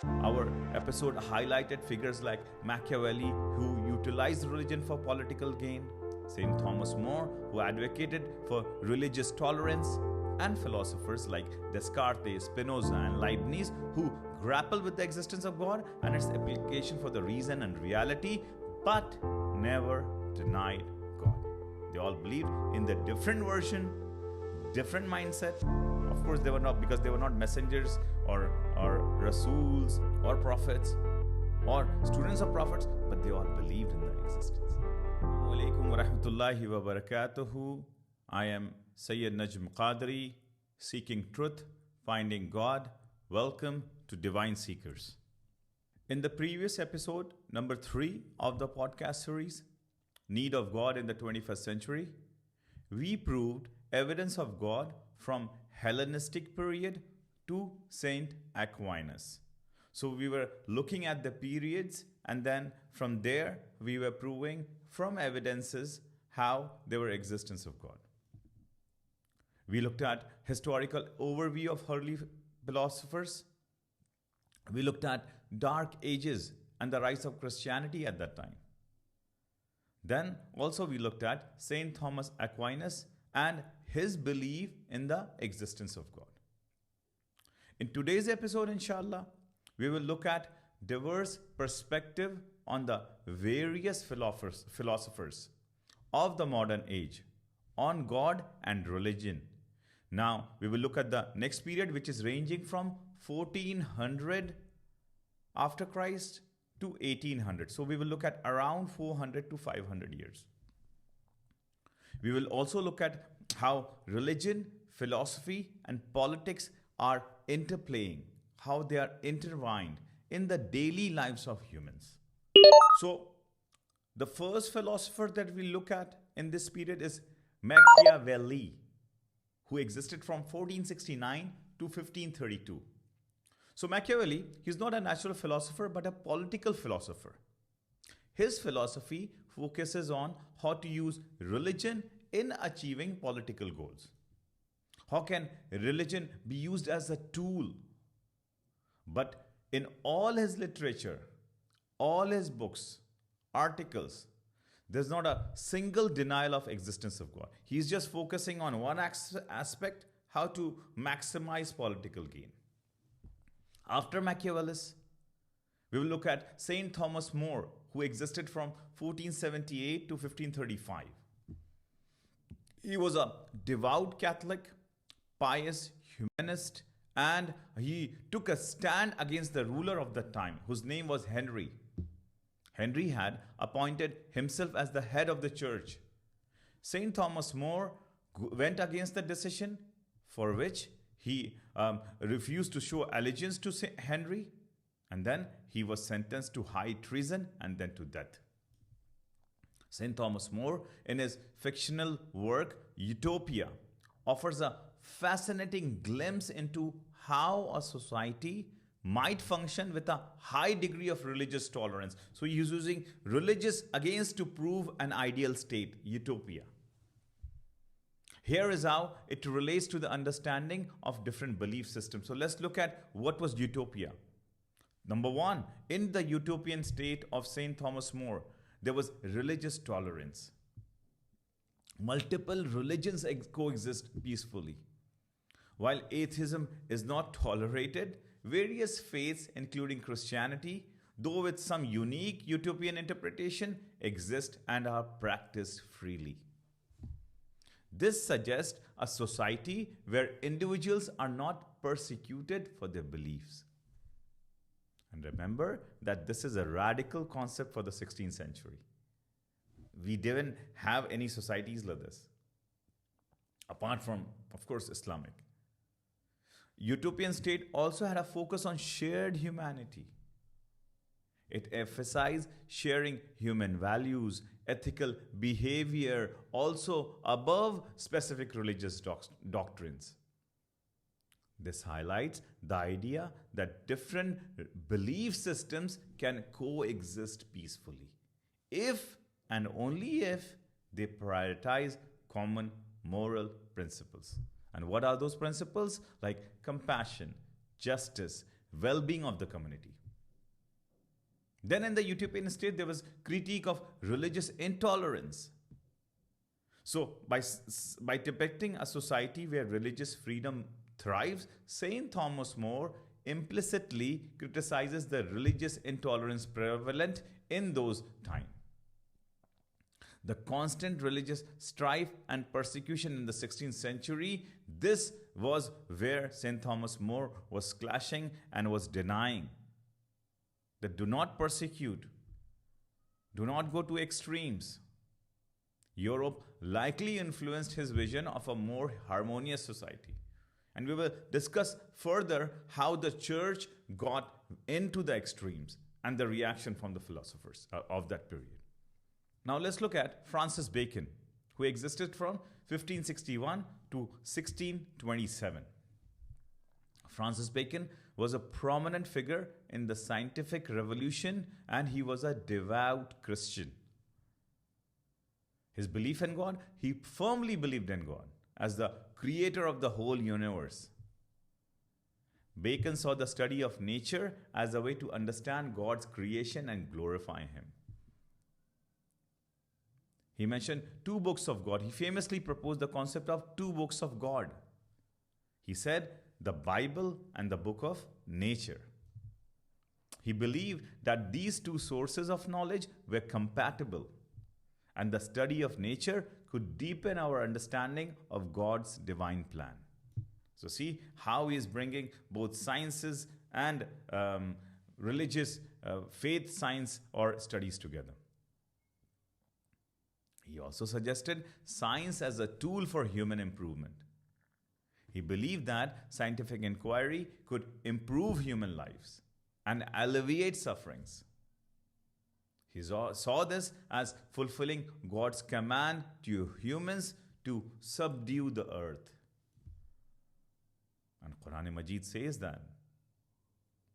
Our episode highlighted figures like Machiavelli, who utilized religion for political gain, St. Thomas More, who advocated for religious tolerance, and philosophers like Descartes, Spinoza, and Leibniz, who grappled with the existence of God and its application for the reason and reality, but never denied God. They all believed in the different version, different mindset. Of course, they were not, because they were not messengers or rasuls or prophets or students of prophets, but they all believed in the existence. Assalamu alaikum wa rahmatullahi wa barakatuhu. I am Sayyid Najm Qadri, seeking truth, finding God. Welcome to Divine Seekers. In the previous episode, number 3 of the podcast series, Need of God in the 21st Century, we proved evidence of God from Hellenistic period to Saint Aquinas. So we were looking at the periods, and then from there we were proving from evidences how there were existence of God. We looked at historical overview of early philosophers. We looked at Dark Ages and the rise of Christianity at that time. Then also we looked at Saint Thomas Aquinas and his belief in the existence of God. In today's episode, inshallah, we will look at diverse perspective on the various philosophers of the modern age on God and religion. Now, we will look at the next period, which is ranging from 1400 after Christ to 1800. So we will look at around 400 to 500 years. We will also look at how religion, philosophy, and politics are interplaying, how they are intertwined in the daily lives of humans. So, the first philosopher that we look at in this period is Machiavelli, who existed from 1469 to 1532. So Machiavelli, he's not a natural philosopher, but a political philosopher. His philosophy focuses on how to use religion in achieving political goals. How can religion be used as a tool? But in all his literature, all his books, articles, there's not a single denial of existence of God. He's just focusing on one aspect, how to maximize political gain. After Machiavelli, we will look at St. Thomas More, who existed from 1478 to 1535. He was a devout Catholic, pious humanist, and he took a stand against the ruler of the time, whose name was Henry. Henry had appointed himself as the head of the church. St. Thomas More went against the decision, for which he refused to show allegiance to Henry, and then he was sentenced to high treason and then to death. St. Thomas More, in his fictional work Utopia, offers a fascinating glimpse into how a society might function with a high degree of religious tolerance. So he's using religious against to prove an ideal state, utopia. Here is how it relates to the understanding of different belief systems. So let's look at what was utopia. Number 1, in the utopian state of St. Thomas More, there was religious tolerance. Multiple religions coexist peacefully. While atheism is not tolerated, various faiths, including Christianity, though with some unique utopian interpretation, exist and are practiced freely. This suggests a society where individuals are not persecuted for their beliefs. And remember that this is a radical concept for the 16th century. We didn't have any societies like this, apart from, of course, Islamic. Utopian state also had a focus on shared humanity. It emphasized sharing human values, ethical behavior, also above specific religious doctrines. This highlights the idea that different belief systems can coexist peacefully if and only if they prioritize common moral principles. And what are those principles? Like compassion, justice, well-being of the community. Then in the utopian state, there was critique of religious intolerance. So by depicting a society where religious freedom thrives, St. Thomas More implicitly criticizes the religious intolerance prevalent in those times. The constant religious strife and persecution in the 16th century, this was where St. Thomas More was clashing and was denying that do not persecute, do not go to extremes. Europe likely influenced his vision of a more harmonious society. And we will discuss further how the church got into the extremes and the reaction from the philosophers of that period. Now let's look at Francis Bacon, who existed from 1561 to 1627. Francis Bacon was a prominent figure in the scientific revolution, and he was a devout Christian. His belief in God, he firmly believed in God as the creator of the whole universe. Bacon saw the study of nature as a way to understand God's creation and glorify Him. He mentioned 2 books of God. He famously proposed the concept of 2 books of God. He said the Bible and the book of nature. He believed that these 2 sources of knowledge were compatible, and the study of nature could deepen our understanding of God's divine plan. So see how he is bringing both sciences and religious faith, science or studies together. He also suggested science as a tool for human improvement. He believed that scientific inquiry could improve human lives and alleviate sufferings. He saw this as fulfilling God's command to humans to subdue the earth. And Quran Majid says that.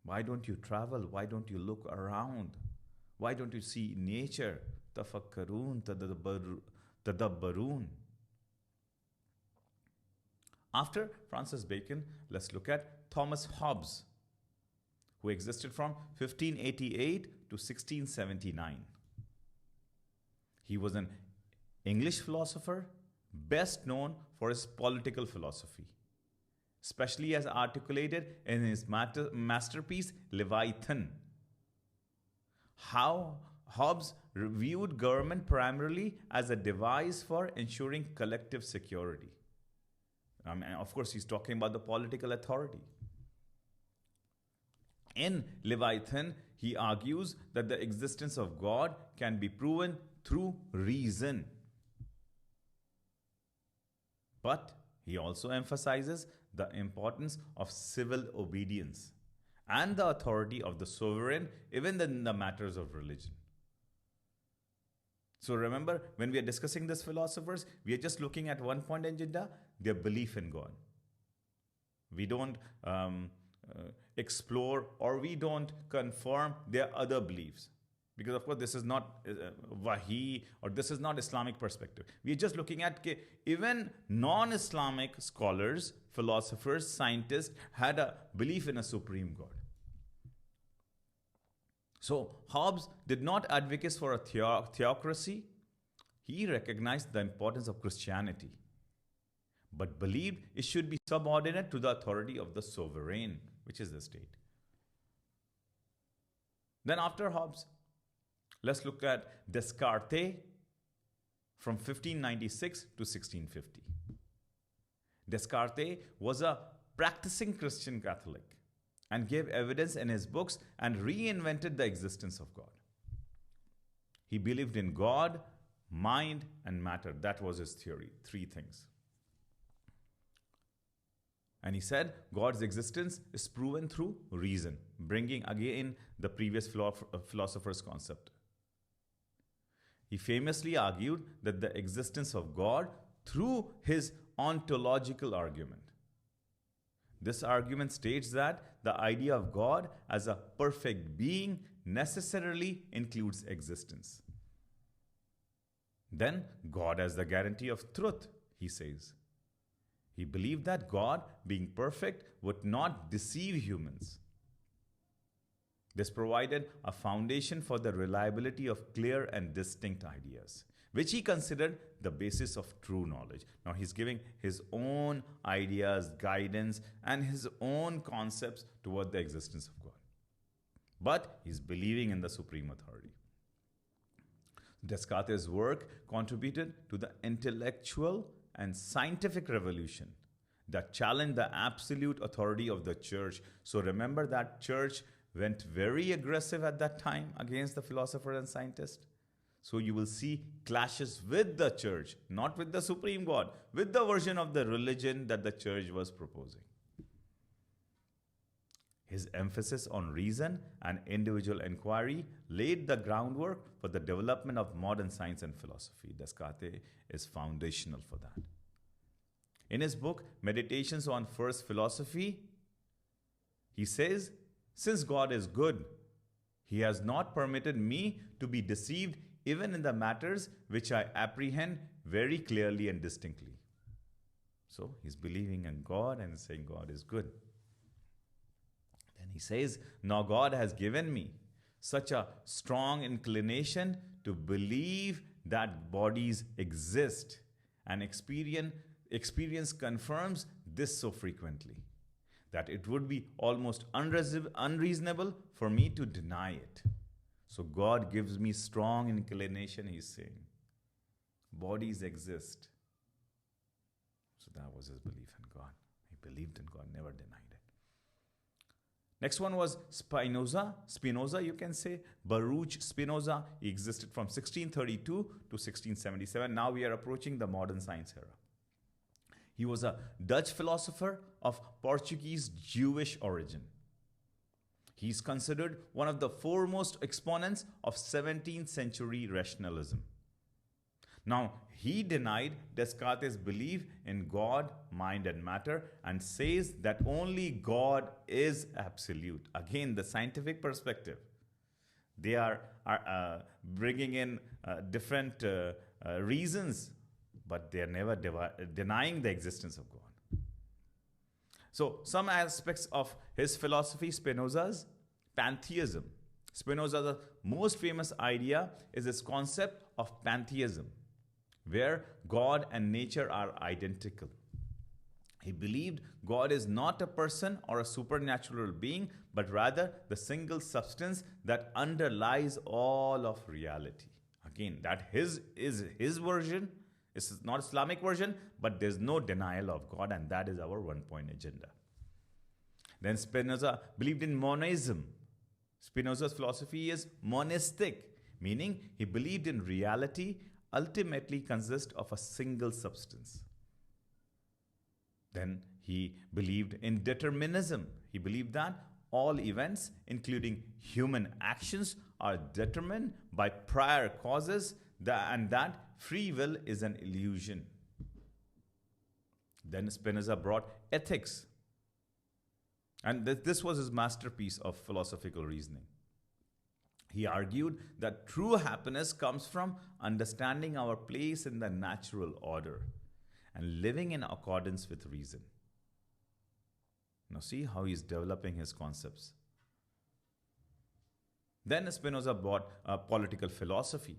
Why don't you travel? Why don't you look around? Why don't you see nature? Tafakkarun, tadabbarun. After Francis Bacon, let's look at Thomas Hobbes, who existed from 1588 to 1679. He was an English philosopher, best known for his political philosophy, especially as articulated in his masterpiece, Leviathan. How Hobbes viewed government primarily as a device for ensuring collective security. Of course, he's talking about the political authority. In Leviathan, he argues that the existence of God can be proven through reason. But he also emphasizes the importance of civil obedience and the authority of the sovereign, even in the matters of religion. So remember, when we are discussing these philosophers, we are just looking at one point agenda, their belief in God. We don't explore or we don't confirm their other beliefs. Because of course, this is not Wahi or this is not Islamic perspective. We are just looking at even non-Islamic scholars, philosophers, scientists had a belief in a supreme God. So Hobbes did not advocate for a theocracy. He recognized the importance of Christianity, but believed it should be subordinate to the authority of the sovereign, which is the state. Then after Hobbes, let's look at Descartes from 1596 to 1650. Descartes was a practicing Christian Catholic and gave evidence in his books and reinvented the existence of God. He believed in God, mind, and matter. That was his theory, 3 things. And he said God's existence is proven through reason, bringing again the previous philosopher's concept. He famously argued that the existence of God through his ontological argument. This argument states that the idea of God as a perfect being necessarily includes existence. Then, God as the guarantee of truth, he says. He believed that God, being perfect, would not deceive humans. This provided a foundation for the reliability of clear and distinct ideas, which he considered the basis of true knowledge. Now he's giving his own ideas, guidance, and his own concepts toward the existence of God. But he's believing in the supreme authority. Descartes' work contributed to the intellectual and scientific revolution that challenged the absolute authority of the church. So remember that church went very aggressive at that time against the philosophers and scientists. So you will see clashes with the church, not with the supreme God, with the version of the religion that the church was proposing. His emphasis on reason and individual inquiry laid the groundwork for the development of modern science and philosophy. Descartes is foundational for that. In his book, Meditations on First Philosophy, he says, "Since God is good, he has not permitted me to be deceived even in the matters which I apprehend very clearly and distinctly." So he's believing in God and saying God is good. Then he says, "Now God has given me such a strong inclination to believe that bodies exist, and experience confirms this so frequently that it would be almost unreasonable for me to deny it." So God gives me strong inclination, he's saying. Bodies exist. So that was his belief in God. He believed in God, never denied it. Next one was Spinoza. Spinoza, you can say. Baruch Spinoza. He existed from 1632 to 1677. Now we are approaching the modern science era. He was a Dutch philosopher of Portuguese Jewish origin. He is considered one of the foremost exponents of 17th century rationalism. Now, he denied Descartes' belief in God, mind, and matter, and says that only God is absolute. Again, the scientific perspective. They are bringing in different reasons, but they are never denying the existence of God. So, some aspects of his philosophy, Spinoza's pantheism. Spinoza's most famous idea is his concept of pantheism, where God and nature are identical. He believed God is not a person or a supernatural being, but rather the single substance that underlies all of reality. Again, that is his version. It's not Islamic version, but there's no denial of God, and that is our one-point agenda. Then Spinoza believed in monism. Spinoza's philosophy is monistic, meaning he believed in reality ultimately consists of a single substance. Then he believed in determinism. He believed that all events, including human actions, are determined by prior causes, and that free will is an illusion. Then Spinoza brought ethics. And this was his masterpiece of philosophical reasoning. He argued that true happiness comes from understanding our place in the natural order and living in accordance with reason. Now see how he's developing his concepts. Then Spinoza brought political philosophy.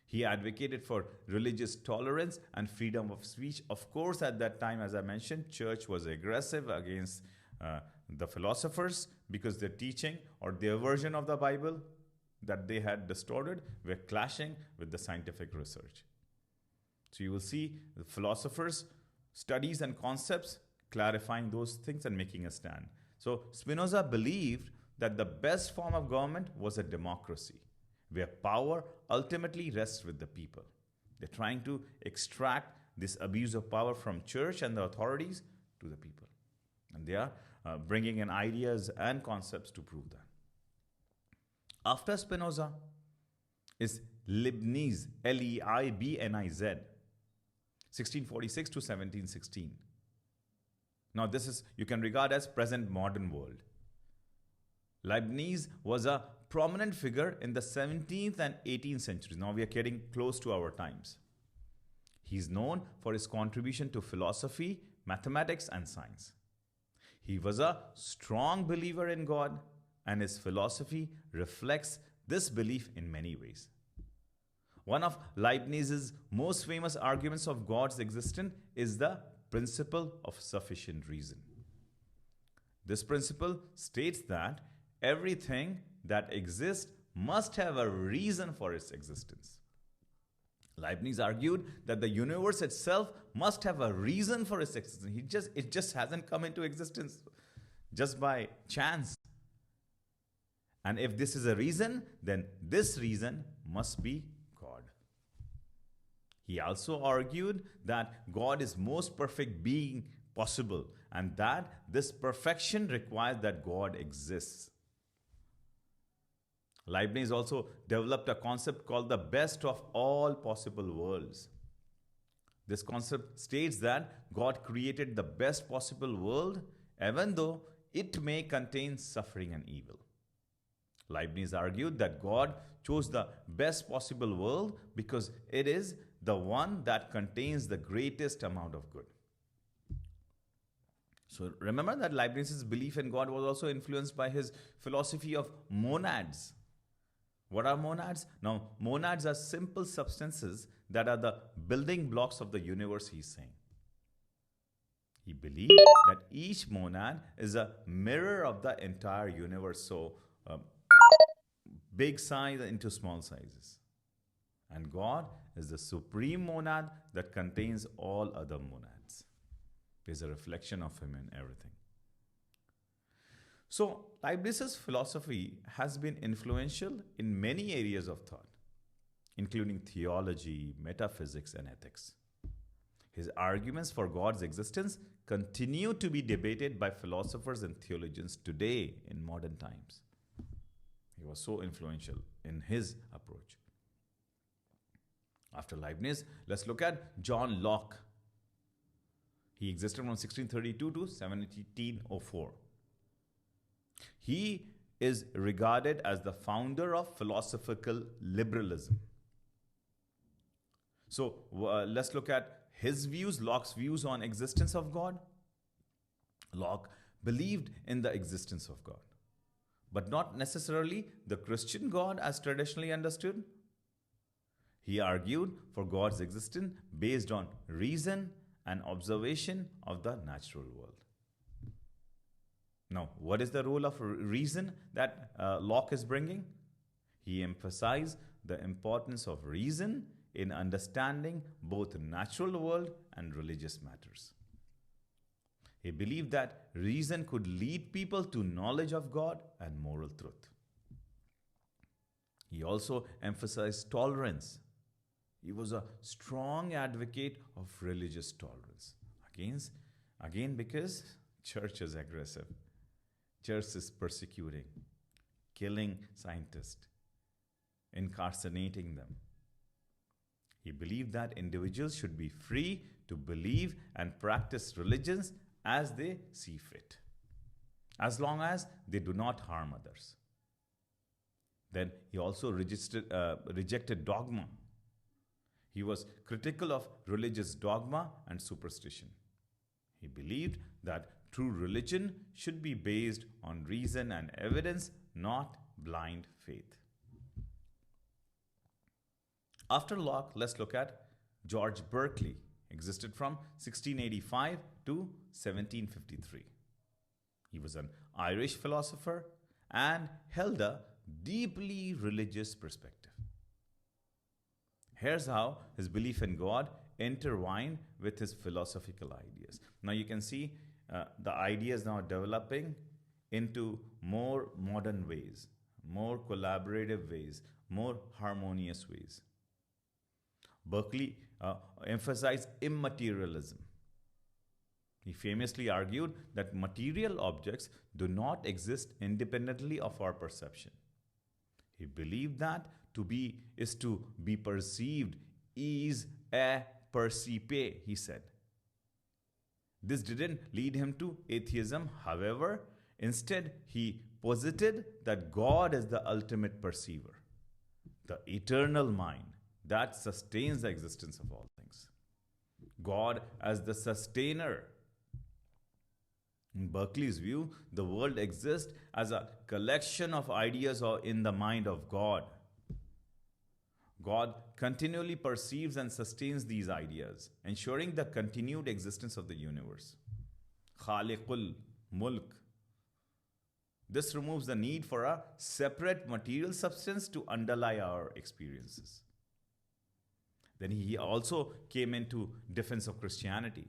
He advocated for religious tolerance and freedom of speech. Of course, at that time, as I mentioned, church was aggressive against the philosophers because their teaching or their version of the Bible that they had distorted were clashing with the scientific research. So you will see the philosophers' studies and concepts clarifying those things and making a stand. So Spinoza believed that the best form of government was a democracy, where power ultimately rests with the people. They're trying to extract this abuse of power from church and the authorities to the people. And they are bringing in ideas and concepts to prove that. After Spinoza is Leibniz, Leibniz, 1646 to 1716. Now this is, you can regard as present modern world. Leibniz was a prominent figure in the 17th and 18th centuries. Now we are getting close to our times. He's known for his contribution to philosophy, mathematics, and science. He was a strong believer in God, and his philosophy reflects this belief in many ways. One of Leibniz's most famous arguments of God's existence is the principle of sufficient reason. This principle states that everything that exists must have a reason for its existence. Leibniz argued that the universe itself must have a reason for its existence. It just hasn't come into existence just by chance. And if this is a reason, then this reason must be God. He also argued that God is most perfect being possible and that this perfection requires that God exists. Leibniz also developed a concept called the best of all possible worlds. This concept states that God created the best possible world even though it may contain suffering and evil. Leibniz argued that God chose the best possible world because it is the one that contains the greatest amount of good. So remember that Leibniz's belief in God was also influenced by his philosophy of monads. What are monads? Now, monads are simple substances that are the building blocks of the universe, he's saying. He believed that each monad is a mirror of the entire universe. So, big size into small sizes. And God is the supreme monad that contains all other monads. There's a reflection of him in everything. So, Leibniz's philosophy has been influential in many areas of thought, including theology, metaphysics, and ethics. His arguments for God's existence continue to be debated by philosophers and theologians today in modern times. He was so influential in his approach. After Leibniz, let's look at John Locke. He existed from 1632 to 1704. He is regarded as the founder of philosophical liberalism. So let's look at his views, Locke's views on existence of God. Locke believed in the existence of God, but not necessarily the Christian God as traditionally understood. He argued for God's existence based on reason and observation of the natural world. Now, what is the role of reason that Locke is bringing? He emphasized the importance of reason in understanding both the natural world and religious matters. He believed that reason could lead people to knowledge of God and moral truth. He also emphasized tolerance. He was a strong advocate of religious tolerance. Again, because church is aggressive. Church is persecuting, killing scientists, incarcerating them. He believed that individuals should be free to believe and practice religions as they see fit, as long as they do not harm others. Then he also rejected dogma. He was critical of religious dogma and superstition. He believed that true religion should be based on reason and evidence, not blind faith. After Locke, let's look at George Berkeley. Existed from 1685 to 1753. He was an Irish philosopher and held a deeply religious perspective. Here's how his belief in God intertwined with his philosophical ideas. Now you can see the ideas now developing into more modern ways, more collaborative ways, more harmonious ways. Berkeley emphasized immaterialism. He famously argued that material objects do not exist independently of our perception. He believed that to be is to be perceived is a percipe, he said. This didn't lead him to atheism. However, instead, he posited that God is the ultimate perceiver, the eternal mind that sustains the existence of all things. God as the sustainer. In Berkeley's view, the world exists as a collection of ideas or in the mind of God. God continually perceives and sustains these ideas, ensuring the continued existence of the universe. Khaliqul Mulk. This removes the need for a separate material substance to underlie our experiences. Then he also came into defense of Christianity.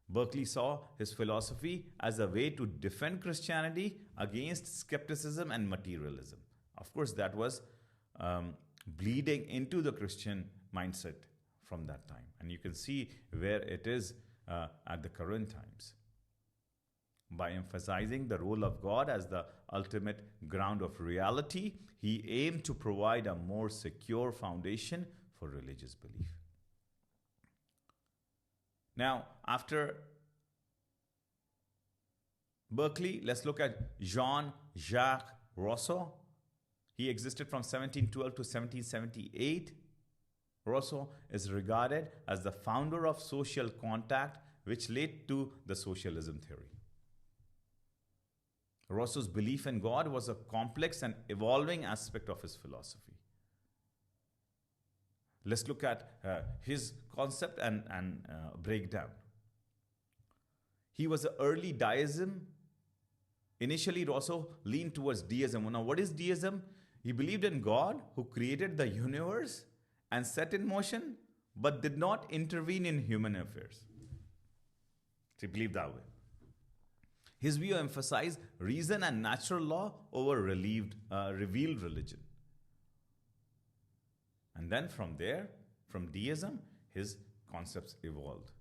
Berkeley saw his philosophy as a way to defend Christianity against skepticism and materialism. Of course, that was bleeding into the Christian mindset from that time. And you can see where it is at the current times. By emphasizing the role of God as the ultimate ground of reality, he aimed to provide a more secure foundation for religious belief. Now, after Berkeley, let's look at Jean-Jacques Rousseau. He existed from 1712 to 1778. Rousseau is regarded as the founder of social contact, which led to the socialism theory. Rousseau's belief in God was a complex and evolving aspect of his philosophy. Let's look at his concept and breakdown. He was an early deism. Initially, Rousseau leaned towards deism. Now, what is deism? He believed in God who created the universe and set in motion, but did not intervene in human affairs. He believed that way. His view emphasized reason and natural law over revealed religion. And then from there, from deism, his concepts evolved.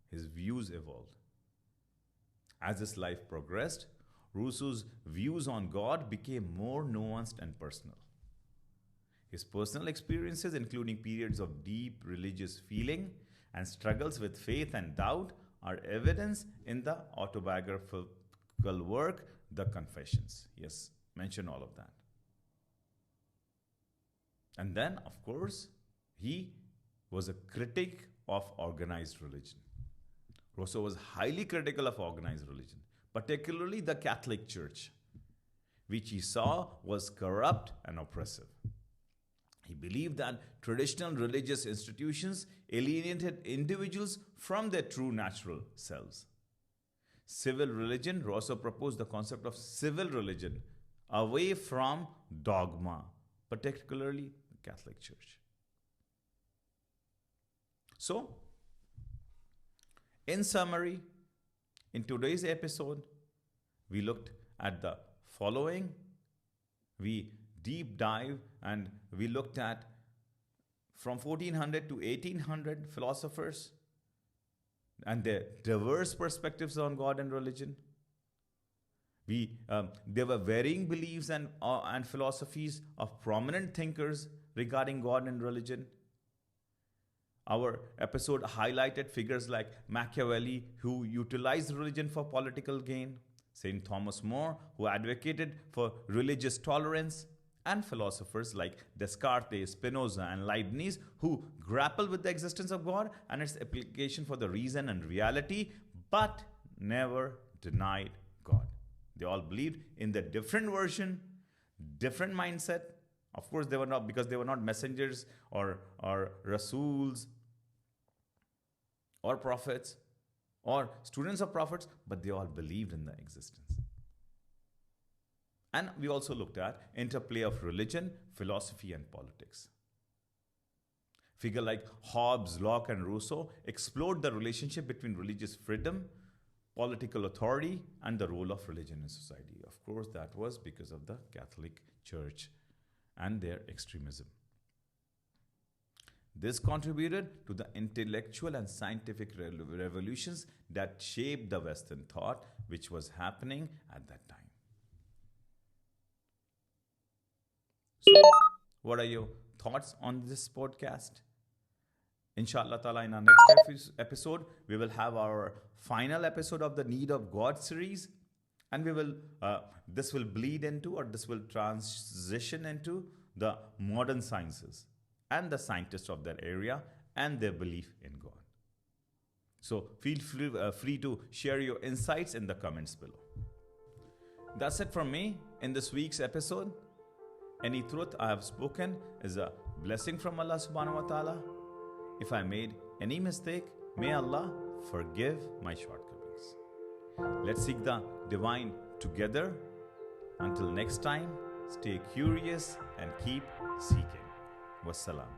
His views evolved. As his life progressed, Rousseau's views on God became more nuanced and personal. His personal experiences, including periods of deep religious feeling and struggles with faith and doubt, are evidence in the autobiographical work, The Confessions. Yes, mention all of that. And then, of course, he was a critic of organized religion. Rousseau was highly critical of organized religion, particularly the Catholic Church, which he saw was corrupt and oppressive. He believed that traditional religious institutions alienated individuals from their true natural selves. Civil religion, Rousseau proposed the concept of civil religion away from dogma, particularly the Catholic Church. So, in summary, in today's episode, we looked at the following. We deep dive and we looked at from 1400 to 1800 philosophers and their diverse perspectives on God and religion. There were varying beliefs and philosophies of prominent thinkers regarding God and religion. Our episode highlighted figures like Machiavelli, who utilized religion for political gain, St. Thomas More, who advocated for religious tolerance, and philosophers like Descartes, Spinoza, and Leibniz, who grapple with the existence of God and its application for the reason and reality, but never denied God. They all believed in the different version, different mindset. Of course, they were not, because they were not messengers or rasuls or prophets or students of prophets, but they all believed in the existence. And we also looked at interplay of religion, philosophy, and politics. Figures like Hobbes, Locke, and Rousseau explored the relationship between religious freedom, political authority, and the role of religion in society. Of course, that was because of the Catholic Church and their extremism. This contributed to the intellectual and scientific revolutions that shaped the Western thought, which was happening at that time. So, what are your thoughts on this podcast? Inshallah ta'ala, in our next episode, we will have our final episode of the Need of God series. And this will bleed into, or this will transition into, the modern sciences and the scientists of that area and their belief in God. So feel free to share your insights in the comments below. That's it from me in this week's episode. Any truth I have spoken is a blessing from Allah subhanahu wa ta'ala. If I made any mistake, may Allah forgive my shortcomings. Let's seek the divine together. Until next time, stay curious and keep seeking. Wassalam.